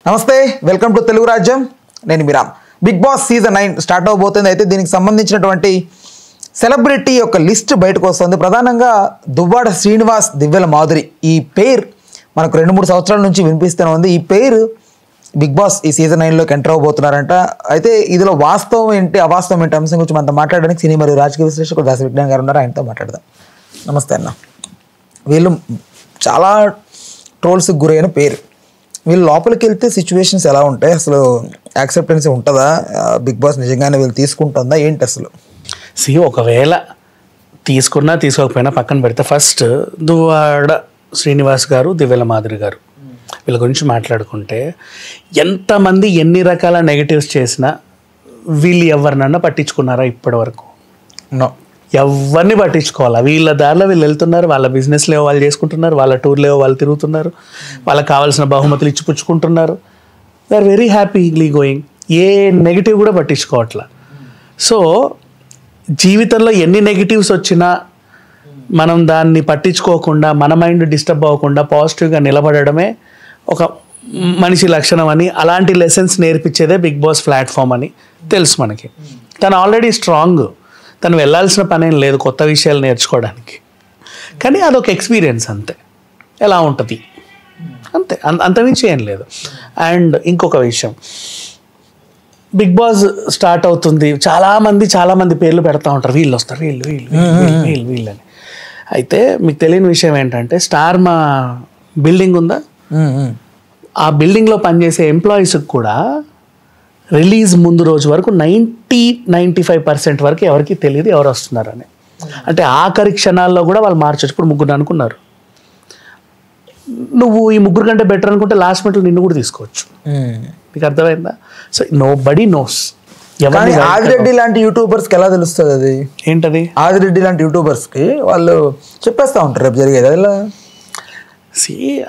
నమస్తే, welcome to Telugu Rajyam. నేను మీరామ్. బిగ్ బాస్ సీజన్ 9 స్టార్ట్ అవబోతుంది. అయితే దీనికి సంబంధించినటువంటి సెలబ్రిటీ యొక్క లిస్ట్ బయటకు వస్తుంది. ప్రధానంగా దువ్వాడ శ్రీనివాస్, దివ్యల మాధురి ఈ పేరు మనకు 2-3 సంవత్సరాల నుంచి వినిపిస్తూనే ఉంది. ఈ పేరు బిగ్ బాస్ ఈ సీజన్ 9లోకి ఎంటర్ అవబోతున్నారంట. అయితే ఇందులో వాస్తవం ఏంటి, అవాస్తవం ఏంటి అంశం గురించి మనతో మాట్లాడడానికి సినీ మరియు రాజకీయ విశ్లేషకుడు దాసి విజ్ఞాన్ గారు ఉన్నారు. ఆయనతో మాట్లాడదాం. నమస్తే అన్న. వీళ్ళు చాలా ట్రోల్స్కి గురైన పేరు. వీళ్ళు లోపలికి వెళ్తే సిచ్యువేషన్స్ ఎలా ఉంటాయి, అసలు యాక్సెప్టెన్స్ ఉంటుందా, బిగ్ బాస్ నిజంగానే వీళ్ళు తీసుకుంటుందా ఏంటి అసలు? ఒకవేళ తీసుకున్నా తీసుకోకపోయినా పక్కన పెడితే ఫస్ట్ దువ్వాడ శ్రీనివాస్ గారు, దివ్యల మాధురి గారు వీళ్ళ గురించి మాట్లాడుకుంటే ఎంతమంది ఎన్ని రకాల నెగటివ్స్ చేసినా వీళ్ళు ఎవరినన్నా పట్టించుకున్నారా ఇప్పటి వరకు? ఎవరిని పట్టించుకోవాలా? వీళ్ళ దారిలో వీళ్ళు వెళ్తున్నారు, వాళ్ళ బిజినెస్లో వాళ్ళు చేసుకుంటున్నారు, వాళ్ళ టూర్లో వాళ్ళు తిరుగుతున్నారు, వాళ్ళకి కావాల్సిన బహుమతులు ఇచ్చిపుచ్చుకుంటున్నారు. They are very happily going. ఏ నెగిటివ్ కూడా పట్టించుకోవట్లా. సో జీవితంలో ఎన్ని నెగిటివ్స్ వచ్చినా మనం దాన్ని పట్టించుకోకుండా, మన మైండ్ డిస్టర్బ్ అవ్వకుండా పాజిటివ్గా నిలబడమే ఒక మనిషి లక్షణం అని, అలాంటి లెసన్స్ నేర్పించేదే బిగ్ బాస్ ప్లాట్ఫామ్ అని తెలుసు మనకి. తను ఆల్రెడీ స్ట్రాంగ్, తను వెళ్ళాల్సిన పనేం లేదు కొత్త విషయాలు నేర్చుకోవడానికి. కానీ అదొక ఎక్స్పీరియన్స్ అంతే, ఎలా ఉంటుంది అంతే, అంతమించి ఏం లేదు. అండ్ ఇంకొక విషయం, బిగ్ బాస్ స్టార్ట్ అవుతుంది, చాలామంది పేర్లు పెడతా ఉంటారు, వీళ్ళు వస్తారు, వీళ్ళని. అయితే మీకు తెలియని విషయం ఏంటంటే, స్టార్ మా బిల్డింగ్ ఉందా, ఆ బిల్డింగ్లో పనిచేసే ఎంప్లాయీస్కి కూడా రిలీజ్ ముందు రోజు వరకు 90-95% వరకు ఎవరికి తెలియదు ఎవరు వస్తున్నారని. అంటే ఆఖరి క్షణాల్లో కూడా వాళ్ళు మార్చొచ్చు. ఇప్పుడు 3 అనుకున్నారు, నువ్వు ఈ 3 కంటే బెటర్ అనుకుంటే లాస్ట్ మినిట్లో నిన్ను కూడా తీసుకోవచ్చు. నీకు అర్థమైందా? So nobody knows. Adireddy లాంటి యూట్యూబర్స్కి ఎలా తెలుస్తుంది అది ఏంటది? ఆదిరెడ్డి లాంటి యూట్యూబర్స్కి వాళ్ళు చెప్పేస్తూ ఉంటారు రేపు జరిగేది అలా.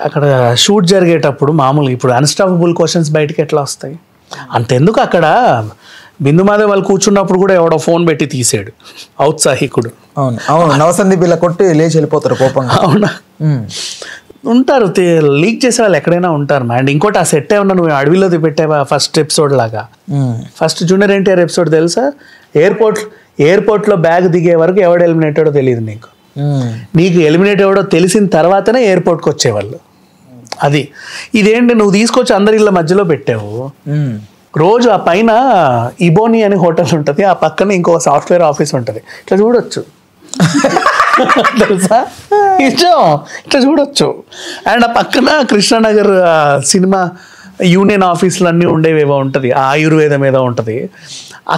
అక్కడ షూట్ జరిగేటప్పుడు మామూలుగా ఇప్పుడు అన్స్టాపబుల్ క్వశ్చన్స్ బయటకి ఎట్లా వస్తాయి? అంతెందుకు, అక్కడ బిందు మాధవ్ వాళ్ళు కూర్చున్నప్పుడు కూడా ఎవడో ఫోన్ పెట్టి తీసాడు ఔత్సాహికుడు. అవును, నవసందీప్ ఇలా కొట్టి లేచి వెళ్ళిపోతారు కోపంగా. అవునా, ఉంటారు, లీక్ చేసే వాళ్ళు ఎక్కడైనా ఉంటారు. అండ్ ఇంకోటి, ఆ సెట్ ఏమన్నా నువ్వు అడవిలో పెట్టావా ఫస్ట్ ఎపిసోడ్ లాగా? ఫస్ట్ జూనియర్ ఎన్టీఆర్ ఎపిసోడ్ తెలుసా? ఎయిర్పోర్ట్లో బ్యాగ్ దిగే వరకు ఎవడు ఎలిమినేటెడో తెలియదు నీకు. నీకు ఎలిమినేట్ ఎవడో తెలిసిన తర్వాతనే ఎయిర్పోర్ట్కి వచ్చేవాళ్ళు. అది ఇదేంటి, నువ్వు తీసుకొచ్చి అందరి ఇళ్ళ మధ్యలో పెట్టావు. రోజు ఆ పైన ఇబోని అని హోటల్ ఉంటుంది, ఆ పక్కన ఇంకో సాఫ్ట్వేర్ ఆఫీస్ ఉంటుంది, ఇట్లా చూడొచ్చు తెలుసా? ఇట్లా చూడొచ్చు. అండ్ ఆ పక్కన కృష్ణానగర్ సినిమా యూనియన్ ఆఫీసులు అన్నీ ఉండేవేవో ఉంటుంది, ఆయుర్వేదం ఏదో ఉంటుంది.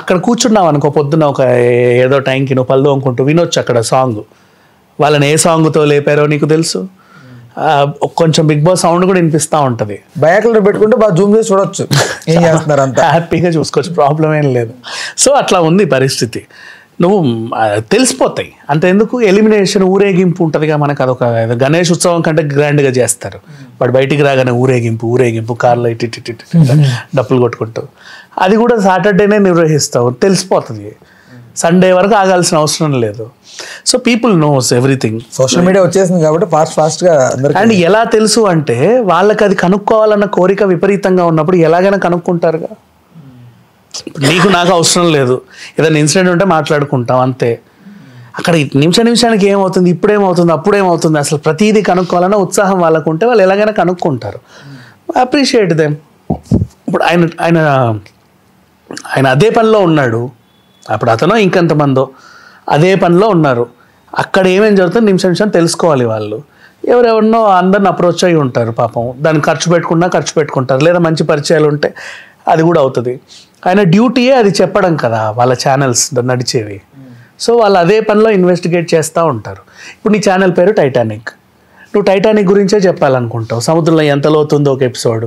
అక్కడ కూర్చున్నావు అనుకో, పొద్దున్న ఒక ఏదో టైంకి నువ్వు పళ్ళు అనుకుంటూ వినొచ్చు అక్కడ సాంగ్. వాళ్ళని ఏ సాంగ్తో లేపారో నీకు తెలుసు. కొంచెం బిగ్ బాస్ సౌండ్ కూడా వినిపిస్తూ ఉంటుంది. బయాక్లో పెట్టుకుంటే బాగా జూమ్ చేసి చూడొచ్చు, ఏం చేస్తున్నారు అంత హ్యాపీగా చూసుకోవచ్చు, ప్రాబ్లం ఏం లేదు. సో అట్లా ఉంది పరిస్థితి. నువ్వు తెలిసిపోతాయి. అంతెందుకు, ఎలిమినేషన్ ఊరేగింపు ఉంటుందిగా మనకు, అదొక గణేష్ ఉత్సవం కంటే గ్రాండ్గా చేస్తారు. వాడు బయటికి రాగానే ఊరేగింపు కార్లో ఇటు డప్పులు కొట్టుకుంటూ, అది కూడా సాటర్డేనే నిర్వహిస్తావు, తెలిసిపోతుంది. సండే వరకు ఆగాల్సిన అవసరం లేదు. So people knows everything. Social media వచ్చేసింది కాబట్టి ఫాస్ట్గా. అండ్ ఎలా తెలుసు అంటే, వాళ్ళకి అది కనుక్కోవాలన్న కోరిక విపరీతంగా ఉన్నప్పుడు ఎలాగైనా కనుక్కుంటారుగా. నీకు నాకు అవసరం లేదు, ఏదైనా ఇన్సిడెంట్ ఉంటే మాట్లాడుకుంటాం అంతే. అక్కడ నిమిషానికి ఏమవుతుంది, ఇప్పుడేమవుతుంది, అప్పుడేమవుతుంది, అసలు ప్రతిదీ కనుక్కోవాలన్న ఉత్సాహం వాళ్ళకు ఉంటే వాళ్ళు ఎలాగైనా కనుక్కుంటారు. Appreciate them. ఇప్పుడు ఆయన అదే పనిలో ఉన్నాడు, అప్పుడు అతనో ఇంకెంతమందో అదే పనిలో ఉన్నారు. అక్కడ ఏమేమి జరుగుతుందో నిమిషం తెలుసుకోవాలి వాళ్ళు. ఎవరెవరినో అందరిని అప్రోచ్ అయ్యి ఉంటారు పాపం, దాన్ని ఖర్చు పెట్టుకుంటారు, లేదా మంచి పరిచయాలు ఉంటే అది కూడా అవుతుంది. ఆయన డ్యూటీయే అది చెప్పడం కదా, వాళ్ళ ఛానల్స్ నడిచేవి. సో వాళ్ళు అదే పనిలో ఇన్వెస్టిగేట్ చేస్తూ ఉంటారు. ఇప్పుడు నీ ఛానల్ పేరు టైటానిక్, నువ్వు టైటానిక్ గురించే చెప్పాలనుకుంటావు. సముద్రంలో ఎంత లోతుందో ఒక ఎపిసోడ్,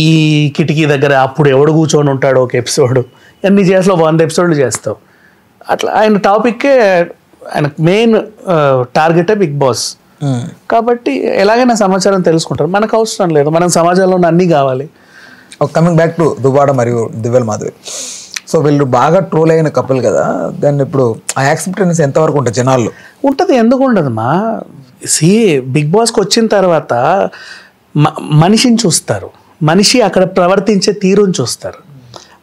ఈ కిటికీ దగ్గర అప్పుడు ఎవడు కూర్చొని ఉంటాడో ఒక ఎపిసోడ్, ఎన్ని చేస్తావు, 100 ఎపిసోడ్లు చేస్తావు. అట్లా ఆయన టాపిక్కే, ఆయన మెయిన్ టార్గెటే బిగ్ బాస్. కాబట్టి ఎలాగైనా సమాచారం తెలుసుకుంటారు. మనకు అవసరం లేదు, మనం సమాజంలో అన్నీ కావాలి. కమింగ్ బ్యాక్ టు దువ్వాడ మరియు దివ్యల మాధురి, సో వీళ్ళు బాగా ట్రోల్ అయిన కపుల్ కదా, దాన్ని ఇప్పుడు ఆ యాక్సెప్టెన్స్ ఎంతవరకు ఉంటుంది జనాల్లో? ఉంటుంది, ఎందుకు ఉండదమ్మా. బిగ్ బాస్కి వచ్చిన తర్వాత మనిషిని చూస్తారు, మనిషి అక్కడ ప్రవర్తించే తీరుని చూస్తారు,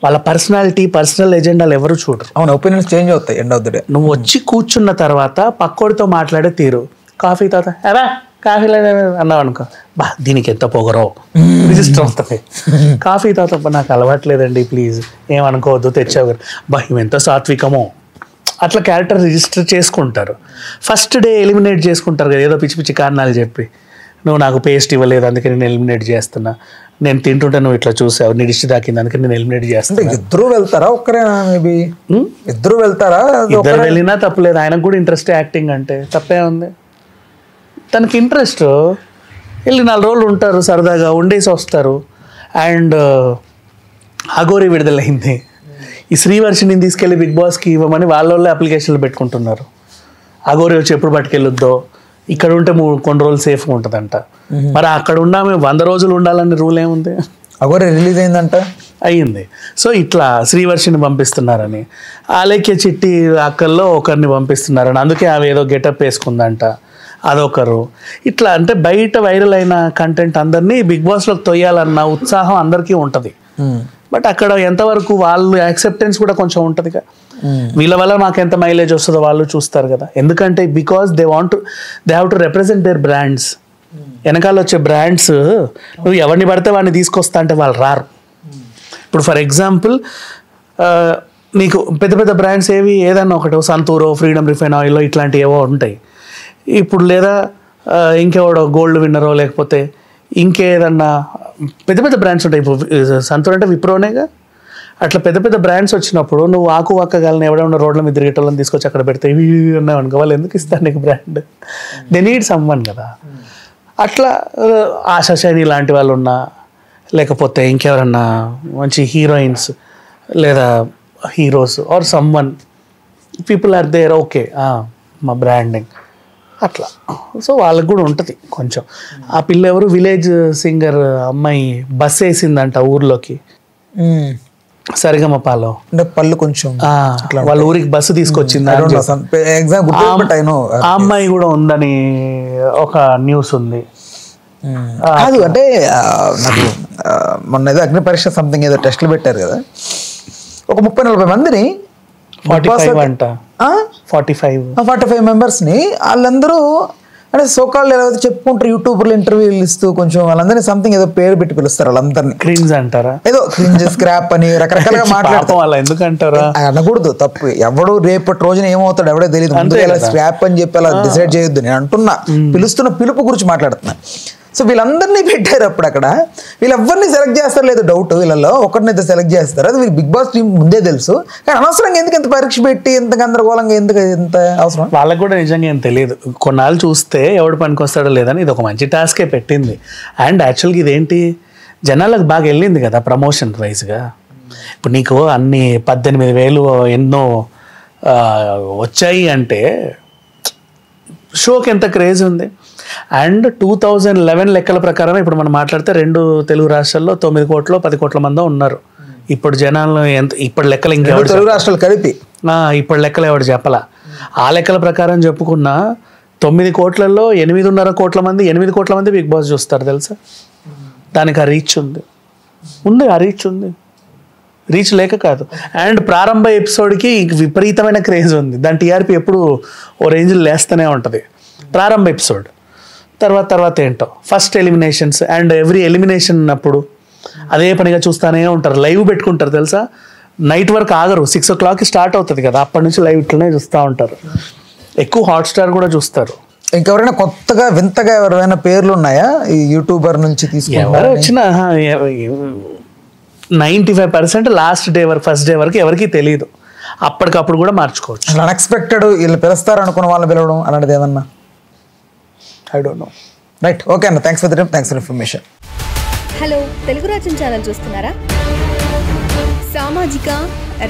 వాళ్ళ పర్సనాలిటీ, పర్సనల్ ఎజెండాలు ఎవరు చూడరు. అవును, ఒపీనియన్స్ చేంజ్ అవుతాయి ఎండ్ ఆఫ్ ది డే. నువ్వు వచ్చి కూర్చున్న తర్వాత పక్కోడితో మాట్లాడే తీరు, కాఫీ తాత ఎరా కాఫీ అన్నావు అనుకో, బా దీనికి ఎంత పొగరో రిజిస్టర్ అవుతుంది. కాఫీ తాత నాకు అలవాట్లేదండి ప్లీజ్ ఏమనుకోవద్దు తెచ్చావు, బా ఇవెంత సాత్వికమో, అట్లా క్యారెక్టర్ రిజిస్టర్ చేసుకుంటారు. ఫస్ట్ డే ఎలిమినేట్ చేసుకుంటారు కదా, ఏదో పిచ్చి పిచ్చి కారణాలు చెప్పి, నువ్వు నాకు పేస్ట్ ఇవ్వలేదు అందుకే నేను ఎలిమినేట్ చేస్తున్నా, నేను తింటుంటే నువ్వు ఇట్లా చూసావు నీ డిష్ దాకింది అందుకే నేను ఎలిమినేట్ చేస్తాను. ఇద్దరు వెళ్తారా ఒక్కరేనా? మేబీ ఇద్దరు వెళ్తారా? ఇద్దరు వెళ్ళినా తప్పులేదు, ఆయనకు కూడా ఇంట్రెస్ట్ యాక్టింగ్ అంటే తప్పే ఉంది. తనకి ఇంట్రెస్ట్, వెళ్ళి 4 రోజులు ఉంటారు, సరదాగా ఉండేసి వస్తారు. అండ్ అఘోరి విడుదలైంది, ఈ శ్రీవర్షిని తీసుకెళ్ళి బిగ్ బాస్కి ఇవ్వమని వాళ్ళ అప్లికేషన్లు పెట్టుకుంటున్నారు. అఘోరి వచ్చి ఎప్పుడు పట్టుకెళ్ళొద్దో, ఇక్కడ ఉంటే కొన్ని రోజులు సేఫ్గా ఉంటుందంట. మరి అక్కడ ఉన్నామే 100 రోజులు ఉండాలని రూల్ ఏముంది? అఘోరి రిలీజ్ అయిందంట, అయ్యింది. సో ఇట్లా శ్రీవర్షిని పంపిస్తున్నారని, ఆలేఖ్య చిట్టి అక్కల్లో ఒకరిని పంపిస్తున్నారని, అందుకే అవి ఏదో గెటప్ వేసుకుందంట, అదొకరు. ఇట్లా అంటే బయట వైరల్ అయిన కంటెంట్ అందరినీ బిగ్ బాస్లోకి తొయ్యాలన్న ఉత్సాహం అందరికీ ఉంటుంది. బట్ అక్కడ ఎంతవరకు వాళ్ళు యాక్సెప్టెన్స్ కూడా కొంచెం ఉంటుందిగా. వీళ్ళ వల్ల మాకు ఎంత మైలేజ్ వస్తుందో వాళ్ళు చూస్తారు కదా. ఎందుకంటే because they have to represent their brands. వెనకాల వచ్చే బ్రాండ్స్ నువ్వు ఎవరిని పడితే వాడిని తీసుకొస్తా అంటే వాళ్ళు రారు. ఇప్పుడు ఫర్ ఎగ్జాంపుల్ నీకు పెద్ద పెద్ద బ్రాండ్స్ ఏవి, ఏదన్నా ఒకటి సంతూరో, ఫ్రీడమ్ రిఫైన్ ఆయిల్ ఇట్లాంటివి ఏవో ఉంటాయి. ఇప్పుడు లేదా ఇంకెవడో గోల్డ్ విన్నరో లేకపోతే ఇంకేదన్నా పెద్ద పెద్ద బ్రాండ్స్ ఉంటాయి. ఇప్పుడు సంతూర్ అంటే విప్రోనేగా. అట్లా పెద్ద పెద్ద బ్రాండ్స్ వచ్చినప్పుడు నువ్వు ఆకు వక్కగాలని ఎవడన్నా రోడ్ల మీద తిరిగేటోళ్ళని తీసుకొచ్చి అక్కడ పెడితే ఇవి ఉన్నావు అనుకో, వాళ్ళు ఎందుకు ఇస్తారు నీకు బ్రాండ్? దే నీడ్ సమ్వన్ కదా. అట్లా ఆశా శైని లాంటి వాళ్ళు ఉన్నా, లేకపోతే ఇంకెవరన్నా మంచి హీరోయిన్స్ లేదా heroes or someone people are there, okay మా బ్రాండింగ్ అట్లా. సో వాళ్ళకి కూడా ఉంటుంది కొంచెం. ఆ పిల్ల ఎవరు విలేజ్ సింగర్ అమ్మాయి బస్ వేసిందంట ఊర్లోకి, సరిగమపాలో అంటే పళ్ళు కొంచెం వాళ్ళ ఊరికి బస్సు తీసుకొచ్చింది. ఆ అమ్మాయి కూడా ఉందని ఒక న్యూస్ ఉంది. కాదు అంటే నాకు మొన్న ఏదో అగ్ని పరీక్ష సంథింగ్ ఏదో టెస్ట్లు పెట్టారు కదా, ఒక 30-40 మందిని 45 మెంబర్స్ని వాళ్ళందరూ అంటే సోకాళ్ళు ఎలా చెప్పుకుంటారు, యూట్యూబర్లు ఇంటర్వ్యూలు ఇస్తూ కొంచెం వాళ్ళందరినీ సంథింగ్ ఏదో పేరు పెట్టి పిలుస్తారు. వాళ్ళందరినీ క్రింజ్ అంటారా, ఏదో క్రింజ్ స్క్రాప్ అని రకరకాలుగా మాట్లాడతాం. వాళ్ళ ఎందుకంటారా అనకూడదు, తప్పు. ఎవడు రేపటి రోజున ఏమవుతాడు ఎవడో తెలియదు. ముందుగా స్క్రాప్ అని చెప్పి అలా డిసైడ్ చేయొద్దు. నేను అంటున్నా, పిలుస్తున్న పిలుపు గురించి మాట్లాడుతున్నా. సో వీళ్ళందరినీ పెట్టారు అప్పుడు. అక్కడ వీళ్ళెవ్వరిని సెలెక్ట్ చేస్తారు లేదు డౌట్, వీళ్ళలో ఒకరినైతే సెలెక్ట్ చేస్తారు. అది వీళ్ళు బిగ్ బాస్ టీం ముందే తెలుసు, కానీ అనవసరంగా ఎందుకు ఎంత పరీక్ష పెట్టి ఎంత గందరగోళంగా ఎందుకు ఎంత అవసరం? వాళ్ళకి కూడా నిజంగా ఏం తెలియదు. కొన్నాళ్ళు చూస్తే ఎవడు పనికి వస్తాడో లేదని ఇది ఒక మంచి టాస్కే పెట్టింది. అండ్ యాక్చువల్గా ఇదేంటి జనాలకు బాగా వెళ్ళింది కదా ప్రమోషన్ వైజ్గా. ఇప్పుడు నీకు అన్ని 18,000 ఎన్నో వచ్చాయి అంటే షోకి ఎంత క్రేజ్ ఉంది. అండ్ 2011 లెక్కల ప్రకారం ఇప్పుడు మనం మాట్లాడితే 2 తెలుగు రాష్ట్రాల్లో 9 కోట్ల 10 కోట్ల మంది ఉన్నారు. ఇప్పుడు జనాలు ఎంత ఇప్పటి లెక్కలు ఇంకెవరు తెలుగు రాష్ట్రాలు కలిపి ఇప్పటి లెక్కలు ఎవడు చెప్పలా. ఆ లెక్కల ప్రకారం చెప్పుకున్న 9 కోట్లలో 8.5 కోట్ల మంది 8 కోట్ల మంది బిగ్ బాస్ చూస్తారు తెలుసా. దానికి ఆ రీచ్ ఉంది, ఆ రీచ్ ఉంది, రీచ్ లేక కాదు. అండ్ ప్రారంభ ఎపిసోడ్కి విపరీతమైన క్రేజ్ ఉంది. దాని టీఆర్పీ ఎప్పుడు ఓ రేంజ్లో లేస్తూనే ఉంటుంది ప్రారంభ ఎపిసోడ్. తర్వాత ఏంటో first eliminations and every elimination అప్పుడు అదే పనిగా చూస్తూనే ఉంటారు. లైవ్ పెట్టుకుంటారు తెలుసా, నైట్ వరకు ఆగరు. 6 o'clock స్టార్ట్ అవుతుంది కదా, అప్పటి నుంచి లైవ్ ఇట్లనే చూస్తూ ఉంటారు. ఎక్కువ హాట్స్టార్ కూడా చూస్తారు. ఇంకెవరైనా కొత్తగా వింతగా ఎవరైనా పేర్లు ఉన్నాయా ఈ యూట్యూబర్ నుంచి తీసుకుని? ఎవరు వచ్చినా 95% లాస్ట్ డే వరకు ఫస్ట్ డే వరకు ఎవరికి తెలియదు. అప్పటికప్పుడు కూడా మార్చుకోవచ్చు. అన్ఎక్స్పెక్టెడ్ వీళ్ళు పిలుస్తారు అనుకున్న వాళ్ళని పిలవడం అలాంటిది ఏమన్నా? I don't know. Right. Okay అన్న, thanks for the time, thanks for information. Hello, Telugu రాజ్యం ఛానల్ చూస్తున్నారా? సామాజిక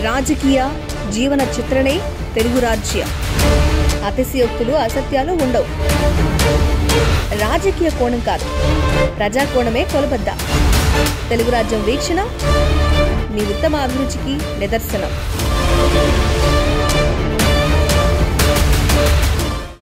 రాజకీయ జీవన చిత్రణే తెలుగు రాజ్యం. అతిశయోక్తులు అసత్యాలు ఉండవు. రాజకీయ కోణం కాదు, ప్రజా కోణమే కొలబద్ద. తెలుగు రాజ్యం వీక్షణ మీ ఉత్తమ అభిరుచికి నిదర్శనం.